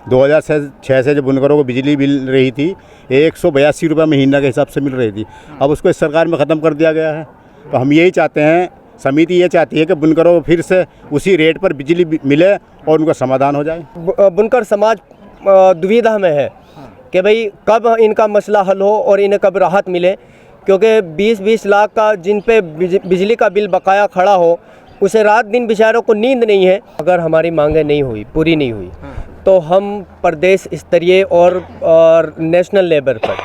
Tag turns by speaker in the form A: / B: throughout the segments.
A: 2006 से जब बुनकरों को बिजली मिल रही थी 182 रुपये महीना के हिसाब से मिल रही थी। अब उसको इस सरकार में ख़त्म कर दिया गया है। तो हम यही चाहते हैं, समिति ये चाहती है कि बुनकरों को फिर से उसी रेट पर बिजली मिले और उनका समाधान हो जाए।
B: बुनकर समाज दुविधा में है कि भाई कब इनका मसला हल हो और इन्हें कब राहत मिले, क्योंकि 20-20 लाख का जिन पे बिजली का बिल बकाया खड़ा हो, उसे रात दिन बेचारों को नींद नहीं है। अगर हमारी मांगें नहीं हुई, पूरी नहीं हुई, तो हम प्रदेश स्तरीय और नेशनल लेवल पर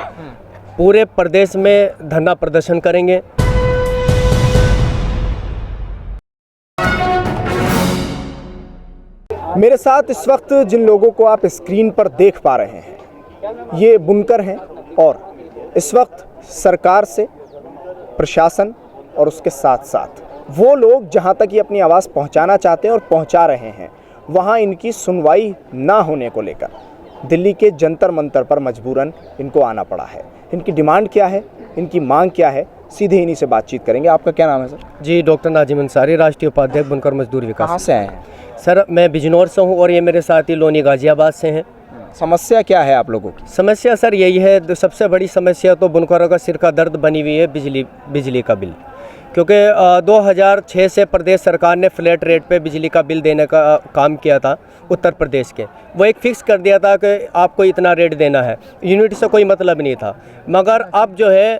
B: पूरे प्रदेश में धरना प्रदर्शन करेंगे।
C: मेरे साथ इस वक्त जिन लोगों को आप स्क्रीन पर देख पा रहे हैं, ये बुनकर हैं और इस वक्त सरकार से, प्रशासन और उसके साथ साथ वो लोग जहां तक ये अपनी आवाज़ पहुंचाना चाहते हैं और पहुंचा रहे हैं, वहां इनकी सुनवाई ना होने को लेकर दिल्ली के जंतर मंतर पर मजबूरन इनको आना पड़ा है। इनकी डिमांड क्या है, इनकी मांग क्या है, सीधे इन्हीं से बातचीत करेंगे। आपका क्या नाम है सर?
B: जी, डॉक्टर नाजिम अंसारी, राष्ट्रीय उपाध्यक्ष बुनकर मजदूर विकास।
C: कहाँ से आए हैं
B: सर? मैं बिजनौर से हूँ और ये मेरे साथी लोनी गाजियाबाद से हैं।
C: समस्या क्या है आप लोगों की?
B: समस्या सर यही है, सबसे बड़ी समस्या तो बुनकरों का सिर का दर्द बनी हुई है बिजली का बिल, क्योंकि 2006 से प्रदेश सरकार ने फ्लैट रेट पे बिजली का बिल देने का काम किया था उत्तर प्रदेश के। वो एक फ़िक्स कर दिया था कि आपको इतना रेट देना है, यूनिट से कोई मतलब नहीं था। मगर अब जो है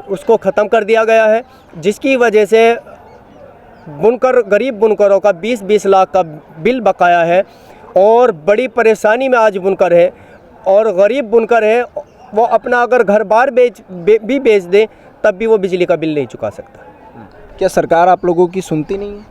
B: उसको ख़त्म कर दिया गया है, जिसकी वजह से गरीब बुनकरों का 20-20 लाख का बिल बकाया है और बड़ी परेशानी में आज बुनकर है। और गरीब बुनकर है, वो अपना अगर घर बार भी बेच दे तब भी वो बिजली का बिल नहीं चुका सकता।
C: क्या सरकार आप लोगों की सुनती नहीं है?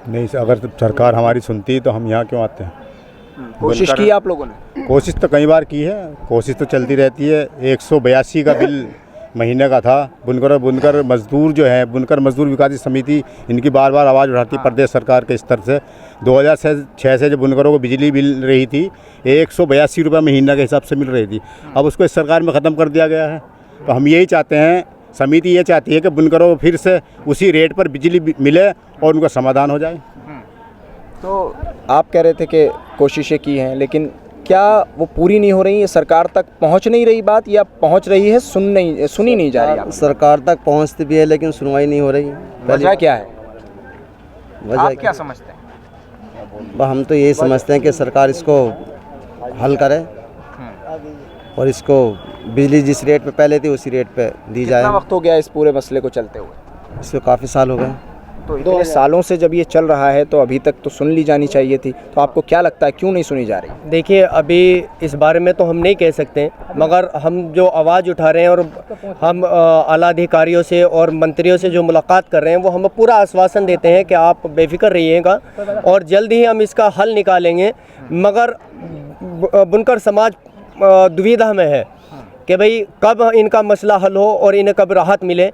A: नहीं, अगर सरकार हमारी सुनती तो हम यहाँ क्यों आते हैं।
C: कोशिश की आप लोगों ने?
A: कोशिश तो कई बार की है, कोशिश तो चलती रहती है। 182 का बिल महीने का था। बुनकर मजदूर जो है, बुनकर मजदूर विकास समिति, इनकी बार बार आवाज़ उठाती प्रदेश सरकार के स्तर से। 2006 से जब बुनकरों को बिजली मिल रही थी 182 रुपये महीना के हिसाब से मिल रही थी। अब उसको इस सरकार में ख़त्म कर दिया गया है। तो हम यही चाहते हैं, समिति ये चाहती है कि बुनकरों को फिर से उसी रेट पर बिजली मिले और उनका समाधान हो जाए।
C: तो आप कह रहे थे कि कोशिशें की हैं, लेकिन क्या वो पूरी नहीं हो रही है? सरकार तक पहुंच नहीं रही बात, या पहुंच रही है सुनी नहीं जा रही?
D: सरकार तक पहुंचती भी है लेकिन सुनवाई नहीं हो रही है।
C: वजह क्या है?
D: वजह
C: क्या समझते हैं?
D: हम तो यही समझते हैं कि सरकार इसको हल करे और इसको बिजली जिस रेट पे पहले थी उसी रेट पे दी जाए।
C: कितना वक्त हो गया इस पूरे मसले को चलते हुए?
D: इसको काफ़ी साल हो गए।
C: तो इतने सालों से जब ये चल रहा है तो अभी तक तो सुन ली जानी चाहिए थी। तो आपको क्या लगता है क्यों नहीं सुनी जा रही?
B: देखिए, अभी इस बारे में तो हम नहीं कह सकते, मगर हम जो आवाज़ उठा रहे हैं और हम आला अधिकारियों से और मंत्रियों से जो मुलाकात कर रहे हैं, वो हमें पूरा आश्वासन देते हैं कि आप बेफिक्र रहिएगा और जल्द ही हम इसका हल निकालेंगे। मगर बुनकर समाज दुविधा में है कि भाई कब इनका मसला हल हो और इन्हें कब राहत मिले,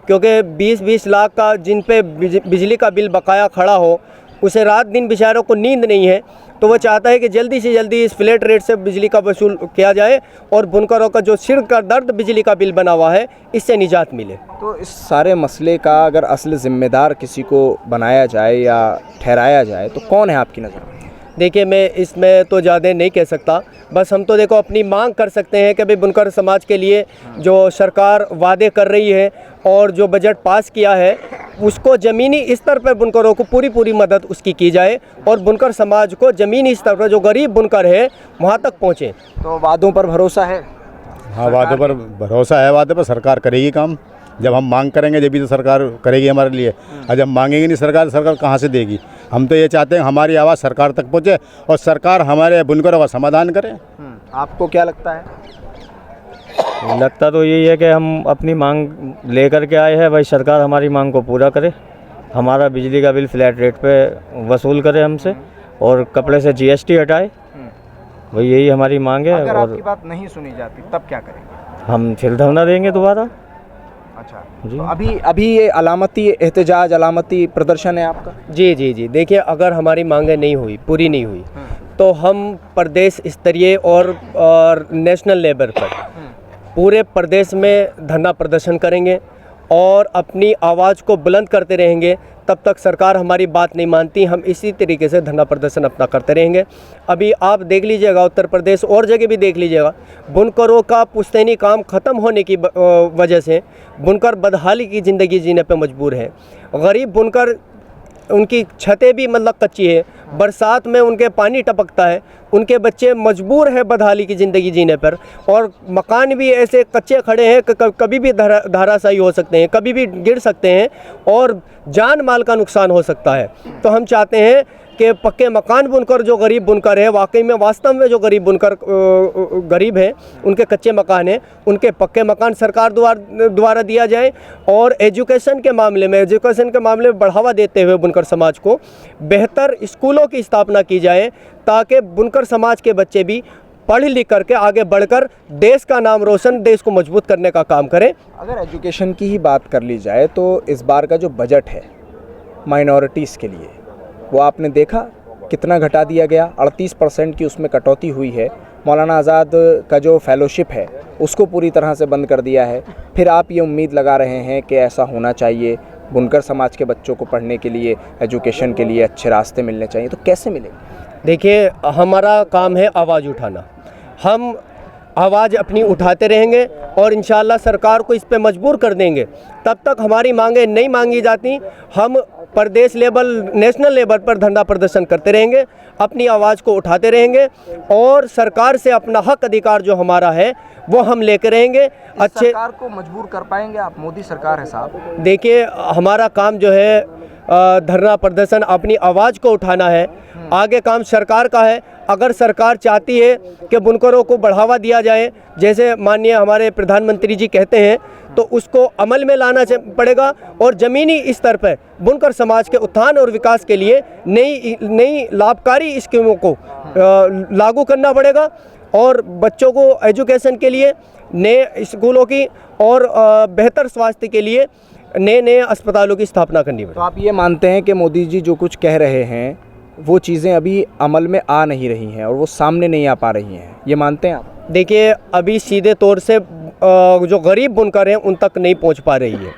B: क्योंकि 20-20 लाख का जिन पे बिजली का बिल बकाया खड़ा हो, उसे रात दिन बेचारों को नींद नहीं है। तो वो चाहता है कि जल्दी से जल्दी इस फ्लैट रेट से बिजली का वसूल किया जाए और बुनकरों का जो सिर का दर्द बिजली का बिल बना हुआ है, इससे निजात मिले।
C: तो इस सारे मसले का अगर असल जिम्मेदार किसी को बनाया जाए या ठहराया जाए तो कौन है आपकी नज़र में?
B: देखिए, मैं इसमें तो ज़्यादा नहीं कह सकता, बस हम तो देखो अपनी मांग कर सकते हैं कि भाई बुनकर समाज के लिए जो सरकार वादे कर रही है और जो बजट पास किया है, उसको ज़मीनी स्तर पर बुनकरों को पूरी मदद उसकी की जाए और बुनकर समाज को ज़मीनी स्तर पर जो गरीब बुनकर है वहाँ तक पहुँचे।
C: तो वादों पर भरोसा है?
A: हाँ, वादों पर भरोसा है, वादे पर सरकार करेगी काम। जब हम मांग करेंगे जब भी तो सरकार करेगी हमारे लिए, और जब मांगेंगे नहीं सरकार कहाँ से देगी। हम तो ये चाहते हैं हमारी आवाज़ सरकार तक पहुँचे और सरकार हमारे बुनकरों का समाधान करे।
C: आपको क्या लगता है?
E: लगता तो यही है कि हम अपनी मांग लेकर के आए हैं, भाई सरकार हमारी मांग को पूरा करे, हमारा बिजली का बिल फ्लैट रेट पे वसूल करे हमसे और कपड़े से GST हटाए। भाई यही हमारी मांग है।
C: अगर
E: और
C: आपकी बात नहीं सुनी जाती तब क्या करेंगे?
E: हम फिर धरना देंगे दोबारा।
C: अच्छा
E: जी।
C: तो अभी ये अलामती एहतजाज, अलामती प्रदर्शन है आपका?
B: जी। देखिए, अगर हमारी मांगें नहीं हुई, पूरी नहीं हुई, तो हम प्रदेश स्तरीय और नेशनल लेवल पर पूरे प्रदेश में धरना प्रदर्शन करेंगे और अपनी आवाज़ को बुलंद करते रहेंगे, तब तक सरकार हमारी बात नहीं मानती। हम इसी तरीके से धरना प्रदर्शन अपना करते रहेंगे। अभी आप देख लीजिएगा, उत्तर प्रदेश और जगह भी देख लीजिएगा, बुनकरों का पुश्तैनी काम ख़त्म होने की वजह से बुनकर बदहाली की ज़िंदगी जीने पे मजबूर है। गरीब बुनकर, उनकी छतें भी मतलब कच्ची है, बरसात में उनके पानी टपकता है, उनके बच्चे मजबूर हैं बदहाली की ज़िंदगी जीने पर, और मकान भी ऐसे कच्चे खड़े हैं कि कभी भी धराशायी हो सकते हैं, कभी भी गिर सकते हैं और जान माल का नुकसान हो सकता है। तो हम चाहते हैं कि पक्के मकान बुनकर जो गरीब बुनकर है, वाकई में वास्तव में जो गरीब बुनकर गरीब हैं, उनके कच्चे मकान हैं, उनके पक्के मकान सरकार द्वारा दिया जाए। और एजुकेशन के मामले में बढ़ावा देते हुए बुनकर समाज को बेहतर स्कूलों की स्थापना की जाए, ताकि बुनकर समाज के बच्चे भी पढ़ लिख करके आगे बढ़कर देश का नाम रोशन, देश को मजबूत करने का काम करें।
C: अगर एजुकेशन की ही बात कर ली जाए तो इस बार का जो बजट है माइनॉरिटीज़ के लिए, वो आपने देखा कितना घटा दिया गया, 38% की उसमें कटौती हुई है। मौलाना आज़ाद का जो फेलोशिप है उसको पूरी तरह से बंद कर दिया है। फिर आप ये उम्मीद लगा रहे हैं कि ऐसा होना चाहिए, बुनकर समाज के बच्चों को पढ़ने के लिए, एजुकेशन के लिए अच्छे रास्ते मिलने चाहिए, तो कैसे मिलेंगे?
B: देखिए, हमारा काम है आवाज़ उठाना। हम आवाज़ अपनी उठाते रहेंगे और इंशाअल्लाह सरकार को इस पे मजबूर कर देंगे। तब तक हमारी मांगें नहीं मांगी जाती, हम प्रदेश लेवल, नेशनल लेवल पर धरना प्रदर्शन करते रहेंगे, अपनी आवाज़ को उठाते रहेंगे और सरकार से अपना हक अधिकार जो हमारा है वो हम लेकर रहेंगे। अच्छे
C: सरकार को मजबूर कर पाएंगे आप? मोदी सरकार है साहब।
B: देखिए, हमारा काम जो है धरना प्रदर्शन, अपनी आवाज़ को उठाना है। आगे काम सरकार का है। अगर सरकार चाहती है कि बुनकरों को बढ़ावा दिया जाए, जैसे माननीय हमारे प्रधानमंत्री जी कहते हैं, तो उसको अमल में लाना पड़ेगा और ज़मीनी स्तर पर बुनकर समाज के उत्थान और विकास के लिए नई लाभकारी स्कीमों को लागू करना पड़ेगा और बच्चों को एजुकेशन के लिए नए स्कूलों की और बेहतर स्वास्थ्य के लिए नए अस्पतालों की स्थापना करनी पड़ेगी।
C: तो आप ये मानते हैं कि मोदी जी जो कुछ कह रहे हैं वो चीज़ें अभी अमल में आ नहीं रही हैं और वो सामने नहीं आ पा रही हैं, ये मानते हैं आप?
B: देखिए, अभी सीधे तौर से जो गरीब बुनकर हैं उन तक नहीं पहुंच पा रही है।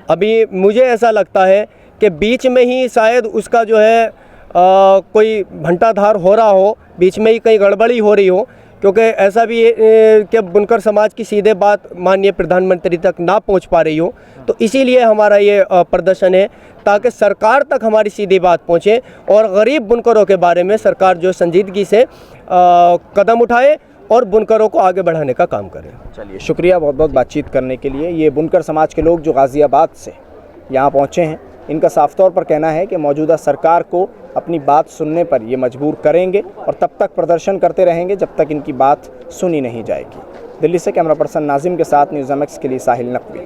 B: अभी मुझे ऐसा लगता है कि बीच में ही शायद उसका जो है कोई भंटाधार हो रहा हो, बीच में ही कहीं गड़बड़ी हो रही हो, क्योंकि ऐसा भी है कि बुनकर समाज की सीधे बात माननीय प्रधानमंत्री तक ना पहुंच पा रही हो। तो इसीलिए हमारा ये प्रदर्शन है, ताकि सरकार तक हमारी सीधी बात पहुंचे और गरीब बुनकरों के बारे में सरकार जो संजीदगी से कदम उठाए और बुनकरों को आगे बढ़ाने का काम करें।
C: चलिए, शुक्रिया बहुत बहुत बातचीत करने के लिए। ये बुनकर समाज के लोग जो गाज़ियाबाद से यहाँ पहुँचे हैं, इनका साफ तौर पर कहना है कि मौजूदा सरकार को अपनी बात सुनने पर ये मजबूर करेंगे और तब तक प्रदर्शन करते रहेंगे जब तक इनकी बात सुनी नहीं जाएगी। दिल्ली से कैमरा पर्सन नाजिम के साथ न्यूज़ एमएक्स के लिए साहिल नकवी।